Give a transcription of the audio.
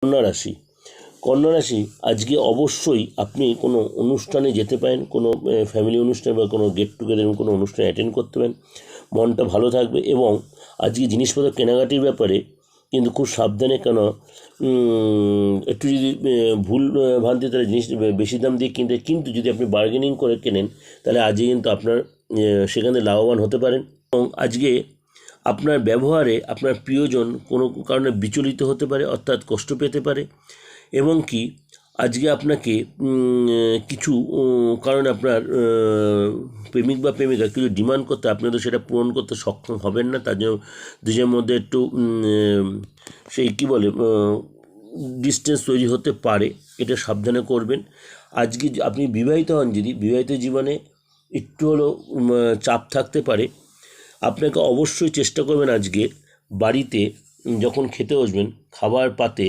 কন্যা রাশি। কন্যা রাশি, আজকে অবশ্যই আপনি কোনো অনুষ্ঠানে যেতে পারেন, কোনো ফ্যামিলি অনুষ্ঠান বা কোনো গেট টুগেদার কোনো অনুষ্ঠানে অ্যাটেন্ড করতে পারেন। মনটা ভালো থাকবে এবং আজকে জিনিসপত্র কেনাকাটির ব্যাপারে কিন্তু খুব সাবধানে, কেন একটু যদি ভুল ভ্রান্তি তাহলে জিনিস বেশি দাম দিয়ে কিনতে, কিন্তু যদি আপনি বার্গেনিং করে কেনেন তাহলে আজকে কিন্তু আপনার সেখান থেকে লাভবান হতে পারেন। এবং আজকে আপনার ব্যবহারে আপনার প্রিয়জন কোনো কারণে বিচলিত হতে পারে, অর্থাৎ কষ্ট পেতে পারে। এবং কি আজকে আপনাকে কিছু কারণে আপনার প্রেমিক বা প্রেমিকা কিছু ডিমান্ড করতে, আপনি তো সেটা পূরণ করতে সক্ষম হবেন না। তার জন্য দুজনের মধ্যে একটু সেই কী বলে ডিস্টেন্স তৈরি হতে পারে, এটা সাবধানে করবেন। আজকে আপনি বিবাহিত হন, যদি বিবাহিত জীবনে একটু হলেও চাপ থাকতে পারে। আপনাকে অবশ্যই চেষ্টা করবেন আজকে বাড়িতে যখন খেতে বসবেন খাবার পাতে